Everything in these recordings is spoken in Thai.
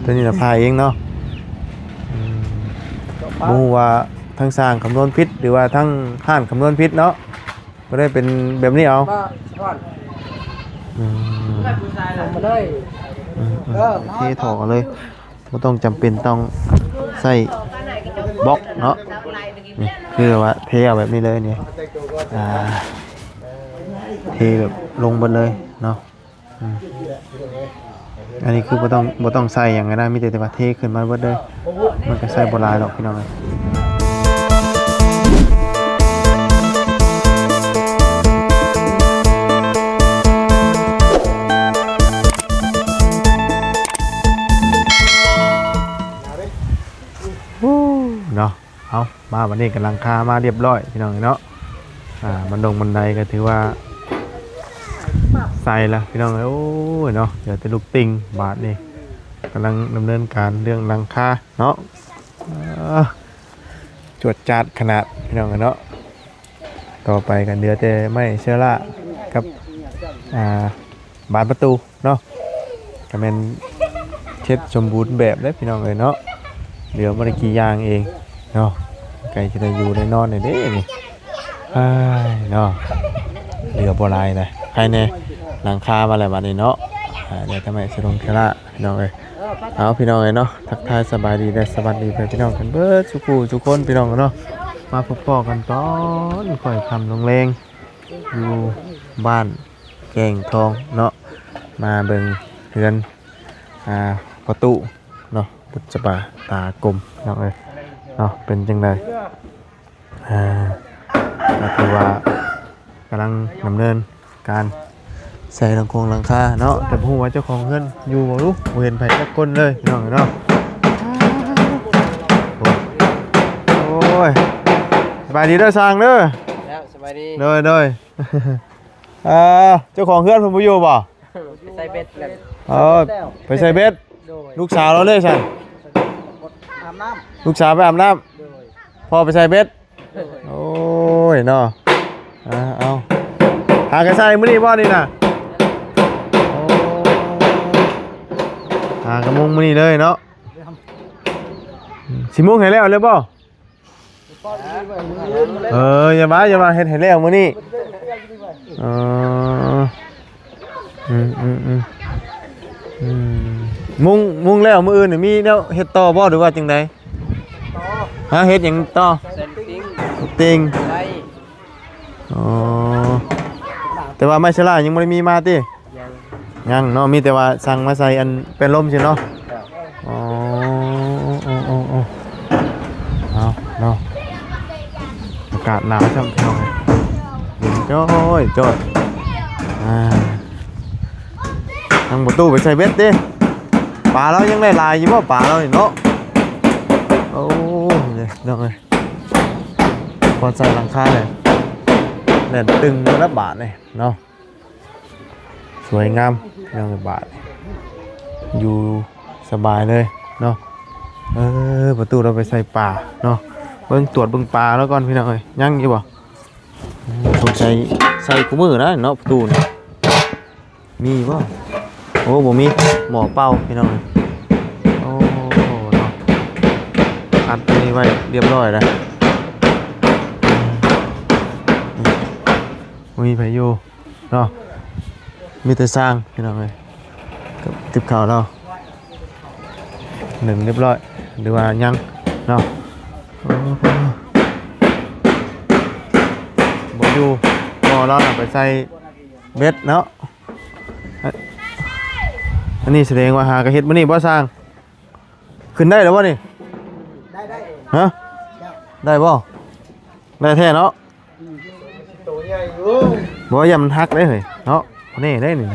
ตัวนี้เราพายเองเนาะมูว่าทั้งสร้างคำนวณพิษหรือว่าทั้งห้านคำนวณพิษเนาะก็ได้เป็นแบบนี้เอาเทถอเลยไม่ต้องจำเป็นต้องใส่บล็อกเนาะนี่คือว่าเทเอาแบบนี้เลยเนี่ยเทแบบลงบนเลยเนาะอันนี้คือบ่ต้องใส่อย่างนั้นนะมีแต่ว่าเทขึ้นมาเบิดเลยมันก็ใส่บ่หลายหรอกพี่น้องเลยเนาะเอามาวันนี้กำลังคามาเรียบร้อยพี่น้องเนาะบันไดก็ถือว่าใส่ละพี่น้องโอ้ยเนาะเดี๋ยวจะลุกติงบาทนี่กำลังดำเนินการเรื่องหลังคาเนาะจวดจัดขนาดพี่น้องเนาะต่อไปกันเดี๋ยวจะไม่เชื่อละกับบานประตูเนาะก็เป็นเช็ดสมบูรณ์แบบได้พี่น้องเลยเนาะเดี๋ยวมันกี่อย่างเองเนาะไก่จะได้อยู่ได้นอนได้นี่เนาะเหลือโบราณเลยใครเนี่ยหลังคามาแล้วบัดนี้เนาะเดี๋ยวทำไมสลงแค่ละพี่น้องเลยเอาพี่น้องเลยเนาะทักทายสบายดีและสวัสดีไปพี่น้องกันเบิดทุกคนพี่น้องเนาะมาพบกันตอนค่อยทำลงเลงอยู่บ้านแกงทองเนาะมาเบิ่งเฮือนประตูเนาะปุจจบาตากลมเนาะเลยเนาะเป็นจังไดก็คือว่ากำลังดำเนินการใส่หลังคาเนาะแต่ผู้ว่าเจ้าของเงินอยู่บ่รู้บ่เห็นไผสักคนเลยพี่น้องเนาะโอ้ยสบายดีเด้อสร้างเด้อแล้วสบายดีเด้อเจ้าของเงินเพิ่นบ่อยู่บ่ไปใส่เบ็ดไปใส่เบ็ดลูกสาวเราเลยซั่นอาบน้ำลูกสาวไปอาบน้ำพ่อไปใส่เบ็ดโอ้ยเนาะเอาหากระใส่มื้อนี้บ่นี่น่ะกระมุงมื้อนี้เลยเนาะสิมุงให้แล้วเลยบ่อย่ามาเฮ็ดให้แล้วมื้อนี้มุงแล้วมื้ออื่นนี่มีแนวเฮ็ดต่อบ่หรือว่าจังได๋เฮ็ดหยังต่อติงแต่ว่าไม่ใช่ล่ะยังไม่ได้มีมาติยังเนาะมีแต่ว่าสั่งมาใส่อันเป็นลมใช่เนาะเอาเนาะอากาศหนาวช่ำเท่าไหร่เย็นจ้อยทางประตูไปใส่เบ็ดดิปลาเรายังได้ลายอยู่ป่ะปลาเราเนาะโอ้ยเนาะเลยพอใส่หลังคาเลยเด่นตึงแล้วบาทเลยเนาะสวยงามยังบาทอยู่สบายเลยเนาะประตูเราไปใส่ป่าเนาะเบิ่งตรวจเบิ่งปลาแล้วก่อนพี่น้องเอ้ยยังอยู่บ่ต้องใส่กูมือนะเนาะประตูนี่มีบ่โอ้บ่มีหมอเป่าพี่น้องโอ้เนาะอัดตัวนี้ไว้เรียบร้อยแล้วมีไผอยู่เนาะมีแต่สร้างพี่น้องเลยกับติบข่าวเราหนึ่งเรียบร้อยหรือว่ายังเนาะบอยู่พอเราไปใส่เบ็ดเนาะอันนี้แสดงว่าหากระเฮ็ดมื้อนี้บ่สร้างขึ้นได้หรือบ่นี่ได้ฮะได้บ่ได้แท้เนาะบ่ยำทักได้เหรอเนาะนี่ได้นี่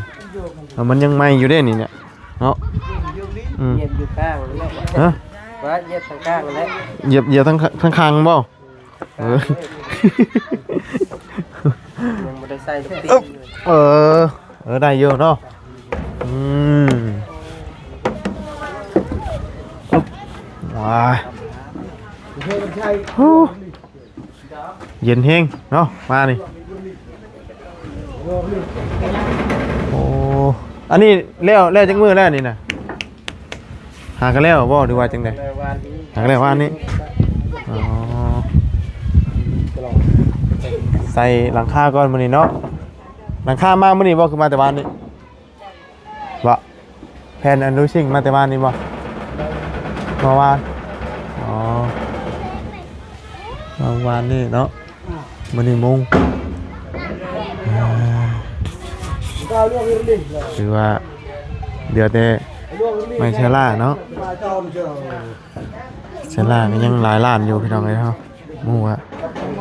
มันยังไม่อยู่ได้นี่เนี่ยเนาะเหยียบอยู่ข้างฮะว่าเหยียบทางข้างแล้วเหยียบทั้งข้างบ่ยังไม่ได้ใส่ลูกตีได้เยอะเนาะว้าเย็นแห้งเนาะมานี่โอ้อันนี้แล้วจักมือแล้วนี่นะ หากันแล้วบ่หรือว่าจังได๋หากันแล้วว่านี้อ๋อใส่หลังคาก่อนมื้อนี้เนาะหลังคามามื้อนี้บ่คือมาแต่บ้านนี้บ่แผ่นอันดูซิ่งมาแต่บ้านนี้บ่เมื่อวานอ๋อเมื่อวานนี่เนาะมื้อนี้มุงคือว่าเดี๋ยวแต่ไม่ใช่ล่าเนาะใช่ล่าก็ยังหลายล้านอยู่พี่น้องเลยเนาะมู่ว่า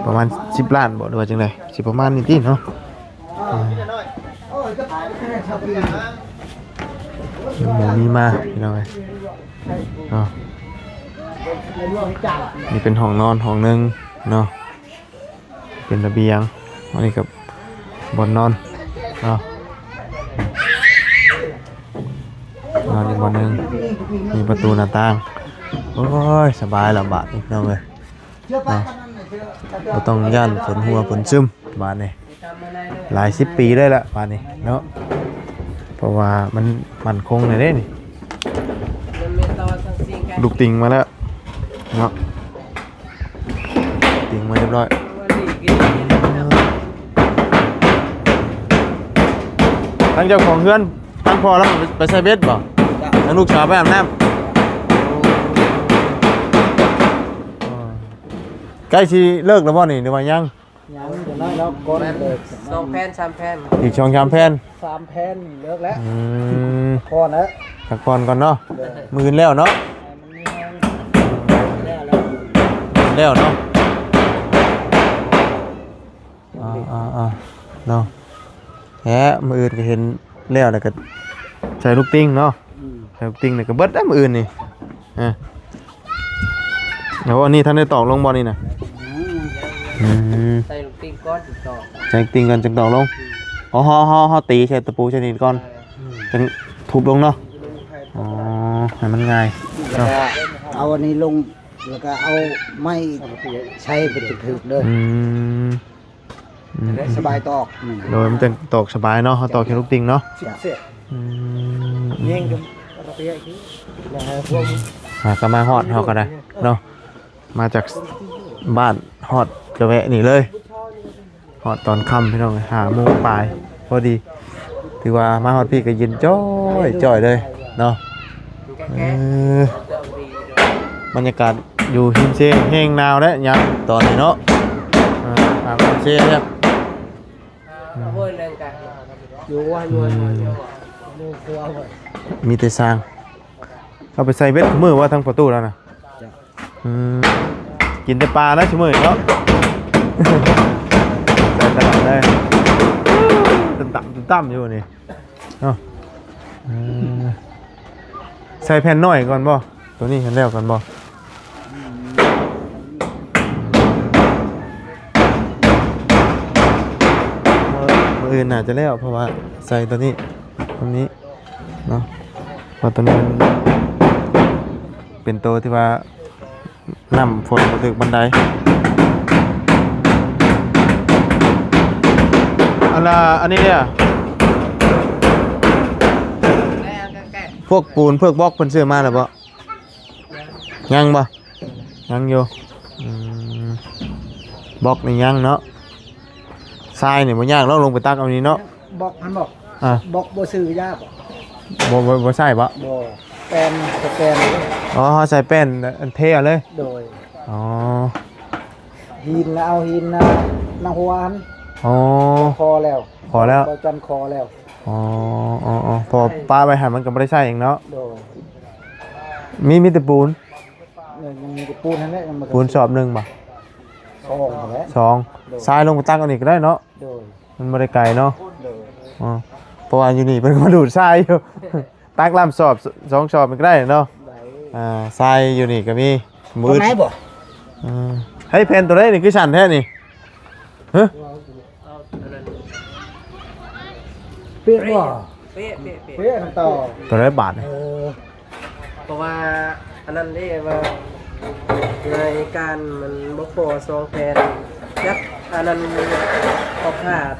ประมาณ10 ล้านบ่หรือว่าจังได๋สิประมาณนี้ติเนาะหมูมีมาพี่น้องเลยเนาะนี่เป็นห้องนอนห้องนึงเนาะเป็นระเบียงอันนี้กับบนนอนเนาะนอนอีกบนนึงมีประตูหน้าต่างโอ้ยสบายละบาทนี่พี่น้องเลยเนาะบ่ต้องย่านฝนหัวฝนซึมบาทนี่หลาย10 ปีเลยละบาทนี่เนาะเพราะว่ามันมั่นคงเลยเด้นี่ลูกติงมาแล้วเนาะติงมาเรียบร้อยทั้งเจ้าของเพื่อนทั้งพ่อแล้วไปใส่เบ็ดบ่ทั้งลูกสาวไปอาบน้ำใกล้สิเลิกแล้วบ่นี่หรือว่ายังเดี๋ยวน้อยแล้วก้นเลิก2 แผ่น 3 แผ่นอีก2-3 แผ่น3 แผ่นเลิกแล้วพอแล้วพักผ่อนก่อนเนาะมื้อแล้วเนาะแล้วเนาะเนาะแหมมื้ออื่นก็เห็นแล้วแล้วก็ใส่ลูกติ้งเนาะใส่ลูกติ้งนี่ก็เบิดมื้ออื่นนี่แล้วอันนี้ท่านได้ตอกลงบ่นี่น่ะใส่ลูกติ้งก้อนตอกใส่ลูกติ้งก่อนจังตอกลงอ๋อฮอตีใช้ตะปูใช้นี่ก่อนจังทุบลงเนาะอ๋อให้มันง่ายเนาะเอาอันนี้ลงแล้วก็เอาไม้ใช้ไปถึกๆเด้อได้สบายตอกโดยมันจะตอกสบายเนาะเฮาตอกแค่ลูกติ้งเนาะเย่งกันระเบียอีกแล้วให้พวกก็มาฮอดเฮาก็ได้เนาะมาจากบ้านฮอดจะแวะนี่เลยฮอดตอนค่ำพี่น้อง5 โมงปลายพอดีถือว่ามาฮอดพี่ก็เย็นจ้อยเลยเนาะบรรยากาศอยู่หิมเซแห้งหนาวแล้วยังตอนนี้เนาะหิมเซเนี่ยมีแต่สร้างเอาไปใส่เบ็ดมือว่าทั้งประตูแล้วนะกินแต่ปลาแล้วชั่วโมงเนาะใส่ตลาดได้ต่ำอยู่นี่เนาะใส่แผ่นน้อยก่อนบ่ตัวนี้เห็นแล้วก่อนบ่อื่นอาจจะแล้วเพราะว่าใส่ตัวนี้เนาะเพราะตัวนี้เป็นตัวที่ว่าน้ำฝนมาถึงบันไดอันนี้เนี่ยพวกปูนพวกบล็อกเพิ่นซื้อมาแล้วบ่ยังบ่ยังอยู่บล็อกนี่ยังเนาะทรายนี่บ่ยากเราลงไปตักเอานี่เนาะบล็อกมันบอกบล็อกบ่ซื้อยากบ่ใช่บ่แป้นอ๋อใส่แป้นอันเทเลยโดยอ๋อหินแล้วเอาหินนางหวานอ๋อคอแล้วจันคอแล้วอ๋อพอป้าไปหามันก็ไม่ได้ใช่เองเนาะโดยมีแต่ปูนยังมีแต่ปูนนั่นแหละปูนสอบหนึ่งป่ะ2ทรายลงไปตั้งเอาอีกก็ได้เนาะมันไม่ได้ไกลเนาะเพราะว่าอยู่นี่เป็นมาดูดทรายอยู่ตักลำสอบ2 สอบมันก็ได้เนาะทรายอยู่นี่ก็มีมือไหนบ่ให้เพนตัวนี้นี่คือฉันแท้นี่เป๊ะบ่เป๊ะต่อตัวนี้บาทเพราะว่าอันนั้นได้ว่าในการมันบ่พอ2 แผ่นจักอันนั้นออกขาด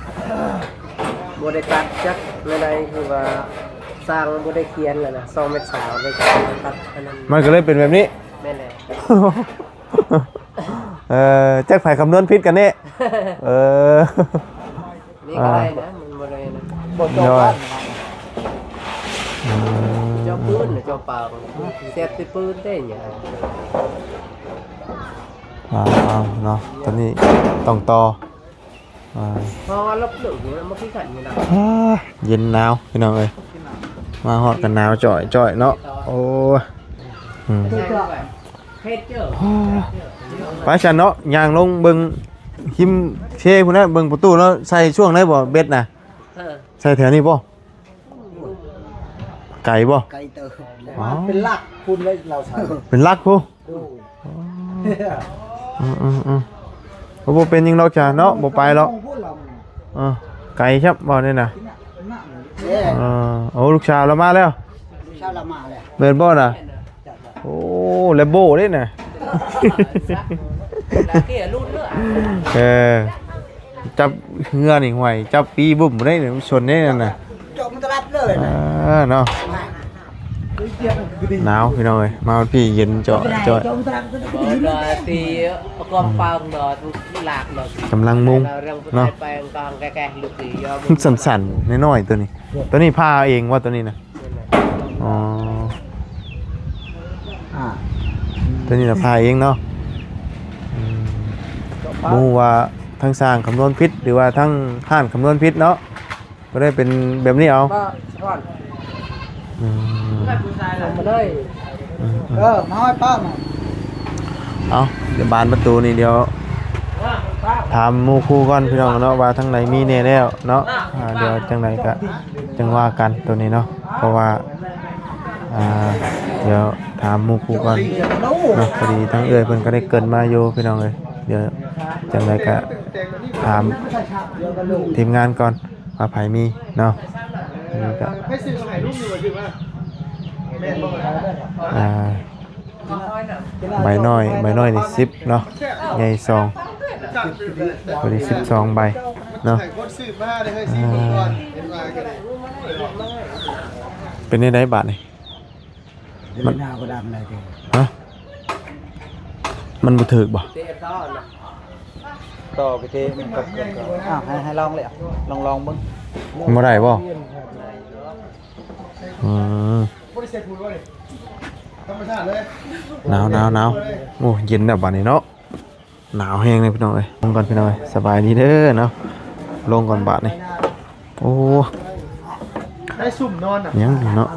บ่ได้ตัดจักไม่ได้คือว่า สร้างบ่ได้เขียนแล้วนะ2เมตร3เลยตัดอันนั้น มันก็เลยเป็นแบบนี้ แม่นแหละ แจ็คไผ่คำนวณพิษกันนี่เออ นี่ก็ได้นะมันบ่ได้นะ บ่จบบ้าน เจ้าปืนหรือเจ้าเปล่าเสียบที่ปืนได้หยัง เอาเนาะตอนนี้ต้องต่ออ่า พอลบเหลืองอยู่แล้วมันคือกันอยู่นะ เย็นหนาวพี่น้องเอ้ยมาฮอดกันหนาวจ่อยเนาะโอ้ยอืม ใช่แบบเฮ็ดเจ้า ไปฉันเนาะย่างลงเบิ่งหิมเช่พุ่นน่ะเบิ่งประตูแล้วใส่ช่วงไหนบ่เบ็ดน่ะ เออ ใส่แถวนี้บ่ไก่บ่ ไกลเติบ อ๋อ เป็นหลักคุณไว้เราใช้ เป็นลักผู้ ดู บ่เป็นหยังดอกจ้ะเนาะบ่ไปหรอก พูดเรา ไก่ครับบ่นี่น่ะ เอ๊ะ โอ้ลูกชาวเรามาแล้ว ชาวละมาเลย เบิดบ่น่ะโอ้แลมโบ้เด้น่ะ แต่เกี่ยรุ่นเด้อ เออจับเงือนี่ห่วยจับปีบุ่มได้เนี่ยมันชนได้นั่นน่ะ จบมันตลับเลยนะ เนาะหนาวพี่น้องเอ้ยมาวันพี่เย็นจ่อย จบมันตลับ ดอตีประกอบเปล่าดอหลากดอก กำลังมุง เรื่องไป เนาะ ไปกองแก่ๆลูกตียอม สั่นๆน้อยๆตัวนี้ตัวนี้พาเองว่าตัวนี้นะอ๋อ อ่า ตัวนี้น่ะพาเองเนาะหมู่ว่าทั้งสร้างคำนวณพิษหรือว่าทั้งห้านคำนวณพิษเนาะก็ได้เป็นแบบนี้เอา ก็ก่อน อืม ทำมาเลย มาให้ป้าหน่อย เอาเดี๋ยวบานประตูนี่เดี๋ยวถามหมู่ครูก่อนพี่น้องเนาะว่าทั้งไหนมีแน่แล้วเนาะเดี๋ยวจังไหนก็จังว่ากันตัวนี้เนาะเพราะว่าเดี๋ยวถามหมู่ครูก่อนเนาะพอดีทั้งเอื้อยเพิ่นก็ได้เกรินมาอยู่พี่น้องเลยเดี๋ยวจังไหนก็ถามทีมงานก่อนว่าไผมีเนาะนี่ก็ ให้สื่อถ่ายรูปอยู่จริงป่ะแม่บอก ใบน้อยนี่10เนาะใหญ่2พอดี12ใบเนาะ ถ่ายคนสื่อมาเลยให้ซีโมก่อนเป็นมากันเลย เป็นได้บาทนี่ มันหน้าก็ดำเลยที ฮะมันบ่ถึกบ่ เตะต่อนะ ต่อไปเทมันกับอ้าวให้ลองเลยลองเบิ้ง บ่ได้บ่อืม บริษัทพูดว่าดิธรรมชาติเลย หนาวโอ้เย็นแบบบาดนี้เนาะหนาวแฮงเลยพี่น้องเอ้ยลงก่อนพี่น้องเอ้ยสบายดีเด้อเนาะลงก่อนบาดนี่โอ้ ได้สุ่มนอนอ่ะ ยังเนาะ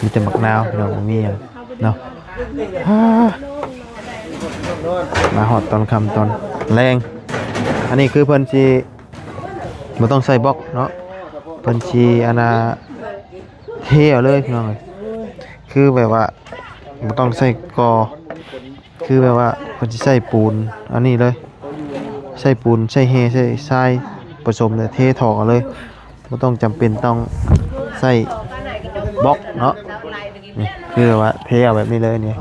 มีแต่มักนาวพี่น้องบ่มีหยังเนาะฮ่ามาฮอดตอนค่ำตอนแรงอันนี้คือเพิ่นสิบ่ต้องใส่บล็อกเนาะเพิ่นสิเทเอาเลยพี่น้องเอ้ยคือแบบว่าบ่ต้องใส่กอคือแบบว่าเพิ่นสิใส่ปูนอันนี้เลยใส่ปูนใส่เฮใส่ทรายผสมเลยเทถอกเอาเลยบ่ต้องจำเป็นต้องใส่บล็อกเนาะนี่คือแบบว่าเทเอาแบบนี้เลยนี่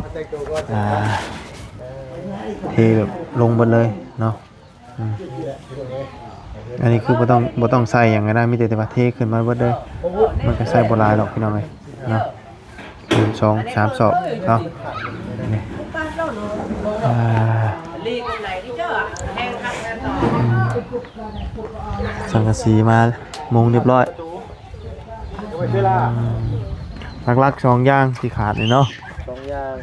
เทแบบลงหมดเลยเนาะอันนี้คือบ่ต้องใส่หยังก็ได้มีแต่ว่าเทขึ้นมาเบิดเลยมันก็ใส่บ่หลายหรอกพี่น้องเอ้ยเนาะ1 2 3 ศอกเนาะนี่ลีกไหนที่เจ้าแห้งคักแน่นอน สังกะสีมามุงเรียบร้อยลักๆ2อย่างที่ขาดเลยเนาะ 2อย่าง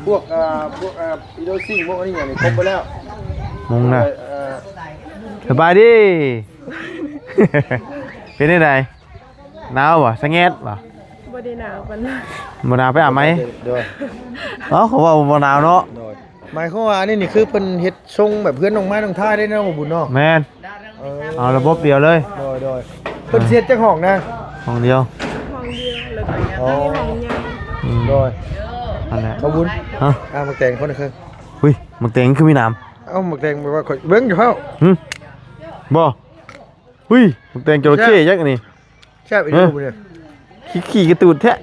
พวก อีโดซิ่งพวกนี้อย่างนี้ครบไปแล้ว มุงนะสบายดี เป็นได้ไดหนาวบ่สะแงดบ่ บ่ได้หนาวปานนั้น บ่หนาวไปอาบไหม โดย เขาว่าบ่หนาวเนาะ หมายความว่านี่นี่คือเพิ่นเฮ็ดทรงแบบเพื่อนน้องไม้น้องท่าได้เนาะบ่บุญเนาะ แม่นเอาระบบเดียวเลย โดยเพิ่นเสียจักห้องนะ ห้องเดียว ห้องเดียวแล้วก็มีห้องใหญ่ โดย อันนั้น บ่บุญ ฮะ หมึกแตงคนนึง อุ้ยมันเต็งคือมีน้ เอ้าหมึกแตงแบบว่าเบิ่งอยู่เฮา ำบ่อุ้ยมันเต็งจระเข้ยักษ์อันนี่ แซ่บอีกบ่เนี่ย ขี่กระตูดแท้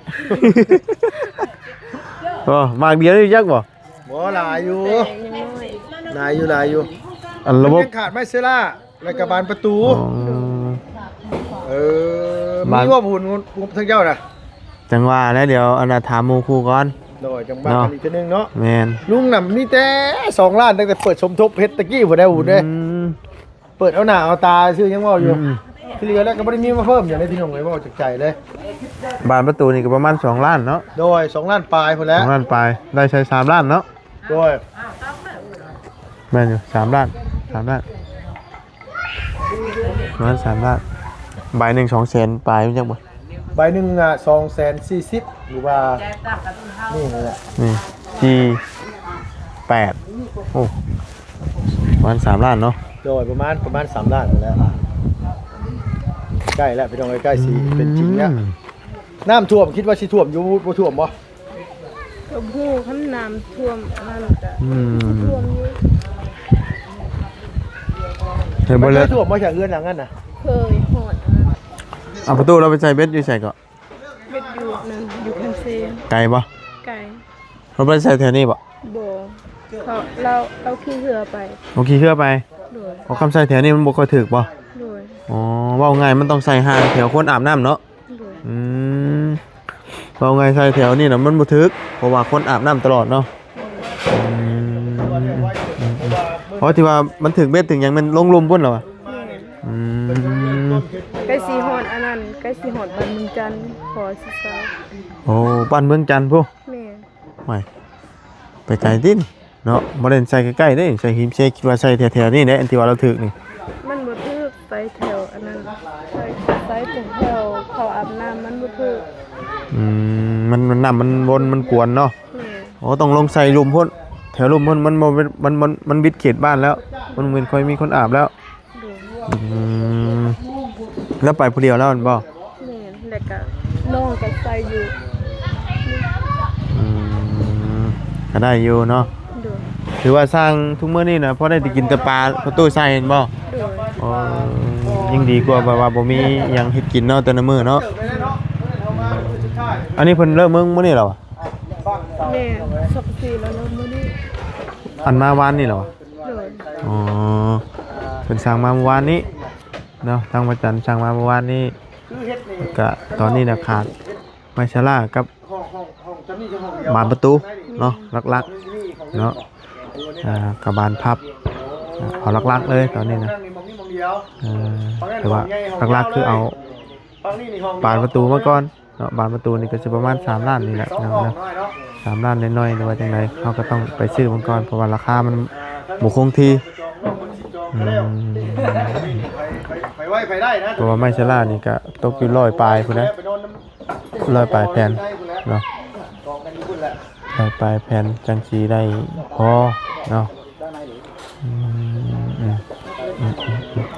บ่มากเดียวนี่ยักษ์บ่ บ่หลายอยู่ ยังน้อย หลายอยู่ อันระบบ มันยังขาดไม้เซล่าแล้วก็บานประตู อ๋อ เออ บ้าน มีว่าบุญทั้งเจ้าน่ะ จังหว่าแล้วเดี๋ยวอันน่ะถามหมู่คู่ก่อน โดยจังบ้านกันอีกทีนึงเนาะ แม่น ลุงน่ะมีแต่2ล้านตั้งแต่เปิดสมทบเพชรตะกี้บ่ได้บุญเด้ ม เปิดเอาหน้าเอาตาชื่อยังเว้าอยู่ อืม ที่เหลือแล้วก็บ่ได้มีมาเพิ่มอย่างในพี่น้องเลยเว้าจากใจเลย บ้านประตูนี่ก็ประมาณ2ล้านเนาะ โดย2ล้านปลายพุ่นแล้ว 2ล้านปลายได้ใช้3ล้านเนาะ โดย แม่นอยู่3ล้าน3ล้านประมาณ3ล้านใบหนึ่ง200,000ปลายมันจังบ่ ใบหนึงอ่ะ240,000หรือว่านี่แหละ นี่ที่8โอ้ประมาณ3ล้านเนาะ โดยประมาณ3ล้านพุ่นแล้วใกล้แล้วพี่น้องใกล้สิเป็นจริงแล้วน้ำท่วมคิดว่าสิท่วมอยู่บ่ท่วมบ่ ก็ผู้ขั้นน้ำท่วมนั่นก็ อืม ท่วมอยู่ เห็นบ่ บ่ เลย ท่วมบ่จากเรือนหลังนั้นน่ะ เคยหอดอันนั้น เอาประตูเราไปใส่เบ็ดอยู่ใส่ก็ เบ็ดอยู่นั่นอยู่คันเซน ไกลบ่ ไก่ เราไปใส่แถวนี้บ่ บ่เขาเราขี่เรือไป โอเคเชื่อไป โดย เพราะคำใส่แถวนี้มันบ่ค่อยถึกบ่ โดย อ๋อเว้าง่ายมันต้องใส่ห่างแถวคนอาบน้ำเนาะ โดย อืมเว้าง่ายใส่แถวนี้น่ะมันบ่ถึกเพราะว่าคนอาบน้ำตลอดเนาะอืมเพราะที่ว่ามันถึงเบ็ดถึงหยังมันลงลุมพุ่นเหรอวะ แม่ อืม ใกล้สีหอดอันนั้นใกล้สีหอดบันเมืองจันทร์ขอสิสาว โอ้บ้านเมืองจันทน์พุ แม่ ไม่ไปไกลดินเนาะบ่ได้ใส่ใกล้ๆเด้ใส่หิมเชคิดว่าใส่แถวๆนี่แหละอันที่ว่าเราถึกนี่ มันบ่ทึกไปแถวอันนั้นไปแถวเขาอาบน้ำมันบ่ทึก มันน้ำมันวนมันกวนเนาะ แม่ โอ้ต้องลงใส่ลุมพุ่นแถวลุมพุ่นมันบ่เป็นมันบิดเขตบ้านแล้ว มันเหมือนค่อยมีคนอาบแล้ว โดย อืมแล้วไปผู้เดียวแล้วมันบ่ แม่แล้วก็น้องก็ใส่อยู่ อืมก็ได้อยู่เนาะ โดย ถือว่าสร้างทุกมื้อนี่นะเพราะได้กินแต่ปลาประตูใส่เห็นบ่ โดย อ๋อยิ่งดีกว่าแบบว่าบ่มีหยังเฮ็ดกินเนาะแต่ละมื้อเนาะอันนี้เพิ่นเริ่มเมืองมื้อนี้แล้วอะ แม่สักทีแล้วเรามื้อนี้ อันมาวานนี่เหรอวะ โดย อ๋อเพิ่นสร้างมาเมื่อวานนี้เนาะทางวัดจันทร์สร้างมาเมื่อวานนี้ก็ตอนนี้น่ะขาดไม้ชะลากับบานประตูเนาะหลักๆเนาะกับบานพับเอาหลักๆเลยตอนนี้นะแต่ว่าหลักๆคือเอาบานประตูมาก่อนเนาะบานประตูนี่ก็จะประมาณ3ล้านนี่แหละเนาะ3ล้านน้อยๆหรือว่าจังไดเขาก็ต้องไปซื้อมันก่อนเพราะว่าราคามันบ่คงที่เพราะว่าไม้ชะลานี่ก็ตกอยู่100ปลายพุ่นนะ100ปลายแผ่นเนาะ100ปลายแผ่นจังสิได้พอเนาะ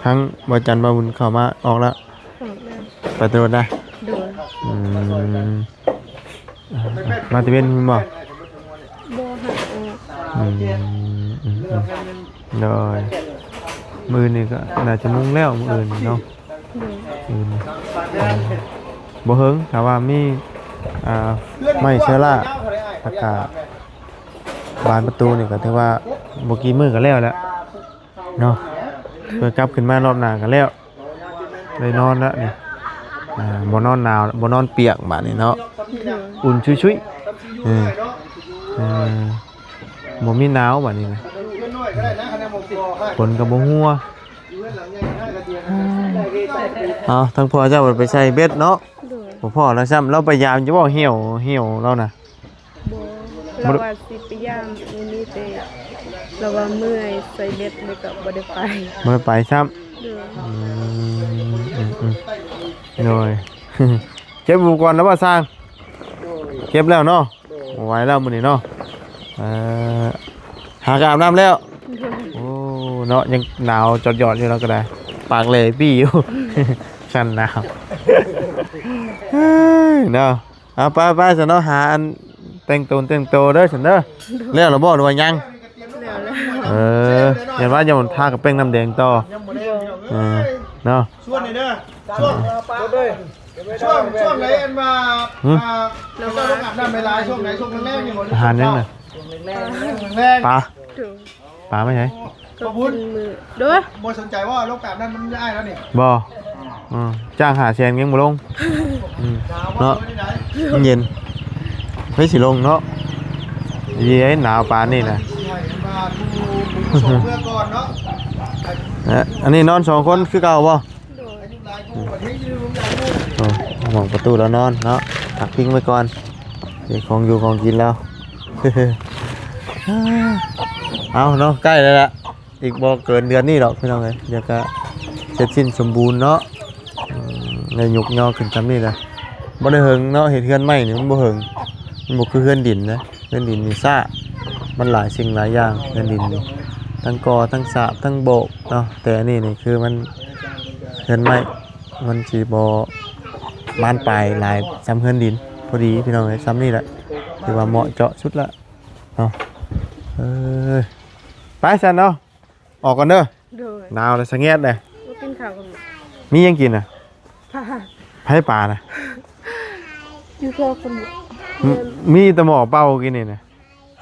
ทั้งบ่จันทร์บ่บุญเข้ามาออกแล้ว ของแม่ ไปตรวจได้ โดย มาตะเวนบ่ บ่หักออก โดยมือนี่ก็น่าจะมุ่งแล้วมืออื่นเนาะ โดย อื่นบ่เฮิงถ้าว่ามีไม่เชื้อราตะกาบานประตูนี่ก็ถือว่าบ่กี่มื้อก็แล้วแหละเนาะเพื่อกลับขึ้นมารอบหน้าก็แล้วได้นอนแล้วนี่บ่นอนหนาวบ่นอนเปียกบาดนี้เนาะ โดย อุ่นชุยๆบ่มีหนาวบาดนี้นะฝนก็บ่ฮัวทั้งพ่อเจ้าไปใส่เบ็ดเนาะ โดย บ่พ่อแล้วซ้ำเราพยายามจะบ่เหี่ยวแล้วนะ บ่เราว่าสิพยายามมีแต่เราว่าเมื่อยใส่เบ็ดเลยก็บ่ได้ไป บ่ไปซ้ำ โดย โดย เก็บอุปกรณ์แล้วบ่สร้างเก็บแล้วเนาะบ่ไหวแล้วมื้อนี้เนาะหากอาบน้ำแล้ว โดย โอ้เนาะยังหนาวจอดๆอยู่แล้วก็ได้ปากเหลยปี้อยู่ ฉันหนาวเนาะเอาไปๆฉันเนาะหาอันแต่งโตเด้อฉันเด้อแล้วเราบ่หรือว่ายัง แล้ว เห็นว่าอย่ามันทากับแป้งน้ำแดงต่อเนาะ ช่วงไหนเด้อช่วงช่วงไหนอันมาเราก็ต้องอาบน้ำเวลาช่วงไหนช่วงแรกๆอย่างหมด อาหารยังน่ะ แรก ปลา โดย ปลาไม่ใช่ ก็กินมือโดย บ่สนใจว่าโรคแบบนั้นมันง่ายแล้วนี่ บ่ จ้างหาแสนยังบ่ลงเนาะมันเย็นไม่สิลงเนาะเย้ยหนาวปานนี่นะอันนี้นอน2คนคือเก่าบ่ โดย มองประตูแล้วนอนเนาะตักทิ้งไว้ก่อนเดี๋ยวของอยู่ของกินแล้ว เอาเนาะใกล้แล้วล่ะอีกบ่เกินเดือนนี้หรอกพี่น้องเอ้ยเดี๋ยวก็เสร็จสิ้นสมบูรณ์เนาะในยุกย่อขึ้นจำนี่แหละบ่ได้เหิงเนาะเฮ็ดเฮือนใหม่นี่มันบ่เหิงมันบ่คือเฮือนดินนะเฮือนดินมีซ่ามันหลายสิ่งหลายอย่างเฮือนดินนี่ทั้งกอทั้งสาบทั้งโบกเนาะแต่อันนี้นี่คือมันเฮือนใหม่มันสิบ่บ้านปลายหลายซ้ำเฮือนดินพอดีพี่น้องเอ้ยซ้ำนี่แหละถือว่าเหมาะเจาะสุดละเนาะไปซั่นเนาะออกก่อนเด้อ โดย หนาวเลยสะแงดเลย บ่กินข้าวกัน มียังกินอ่ะ ค่ะ ไผ่ปลานะ อยู่แค่คนเดียว มีแต่หมอเป้ากินนี่นะ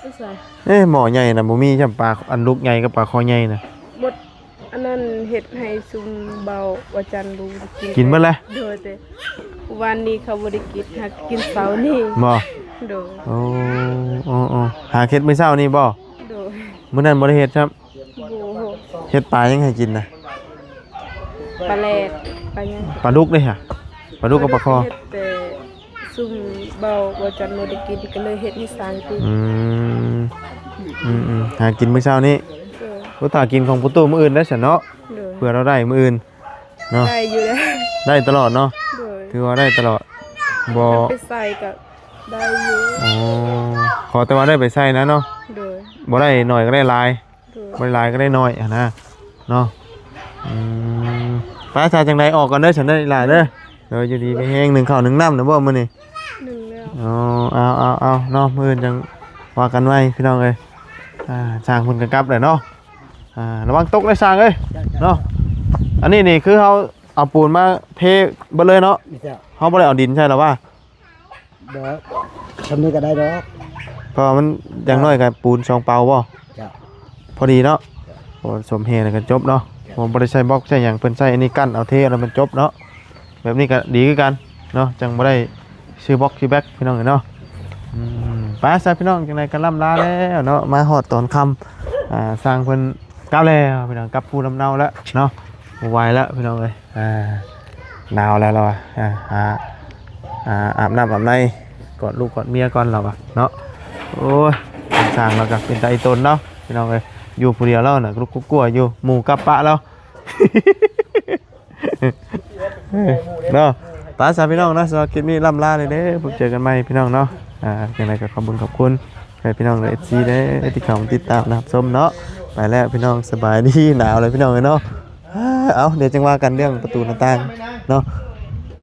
ไม่ใส่ หมอใหญ่นะบ่มีจำปลาอันลูกใหญ่กับปลาคอใหญ่นะ บดอันนั้นเฮ็ดให้ซุมเบาว่าจันรู้ กินเมื่อไร โดยแต่วันนี้เขาบ่ได้กินหากกินเสาร์นี่ บ่ โดย โอ้โอ้หาเฮ็ดมื้อเช้านี่บ่ โดย มื้อนั้นบ่ได้เฮ็ดครับ โบโห เฮ็ดปลายังให้กินนะ ปลาแลดปลายัง ปลาลูกเด้ค่ะปลาลูกกับปลาคอ เฮ็ดแต่ซุมเบาว่าจันบ่ได้กินก็เลยเฮ็ดให้สร้างกิน หากินมื้อเช้านี้ โดย บ่ถ้ากินของประตูมื้ออื่นได้ซั่นเนาะ โดย เพื่อเราได้มื้ออื่นเนาะ ได้อยู่แล้ว ได้ตลอดเนาะ โดย ถือว่าได้ตลอดบ่ ไปใส่ก็ได้อยู่ อ๋อขอแต่ว่าได้ไปใส่นะเนาะ โดย บ่ได้หน่อยก็ได้หลาย โดย บ่ได้หลายก็ได้น้อยอะนะเนาะป้าชาจังไดออกก่อนเด้อฉันได้หลายเด้อเดี๋ยวอยู่ดีไปแห้ง1ข้าว1น้ำนะบ่มื้อนี้ หนึ่งแล้ว อ๋อเอาเนาะมื้ออื่นจังว่ากันไว้พี่น้องเอ้ยสร้างเพิ่นก็กลับแล้วเนาะระวังตกเลยสร้างเอ้ยเนาะอันนี้นี่คือเฮาเอาปูนมาเทเบิดเลยเนาะ นี่จ้ะ เฮาบ่ได้เอาดินใช่หรอว่า เดี๋ยวทำนี้ก็ได้ดอก เพราะมันอย่างน้อยก็ปูน2เปาบ่ จ้ะ พอดีเนาะพอสมเหตุแล้วก็จบเนาะผมบ่ได้ใช้บล็อกใช้หยังเพิ่นใช้อันนี้กั้นเอาเทแล้วมันจบเนาะแบบนี้ก็ดีคือกันเนาะจังบ่ได้ซื้อบล็อกซื้อแบ็คพี่น้องเนาะไปซะพี่น้องจังได๋ก็ล่ำลาแล้วเนาะมาฮอดตอนค่ำสร้างเพิ่นกลับแล้วพี่น้องกลับภูลำเนาแล้วเนาะบ่ไหวแล้วพี่น้องเอ้ยหนาวแล้วเราอาบน้ำอาบในกอดลูกกอดเมียก่อนเราเนาะโอ้ยสร้างเราก็เป็นตาอีตนเนาะพี่น้องเอ้ยอยู่ผู้เดียวแล้วน่ะลูกกลัวอยู่หมู่กับปะแล้ว เนาะตาสาพี่น้องนะสำหรับคลิปนี้ล่ำลาเลยเด้อพบเจอกันใหม่พี่น้องเนาะยังไงก็ขอบคุณขอบคุณให้พี่น้องเลย FC เด้อที่เข้ามาติดตามนะครับชมเนาะไปแล้วพี่น้องสบายดีหนาวเลยพี่น้องเนาะเอาเดี๋ยวจังว่ากันเรื่องประตูหน้าต่างเนาะ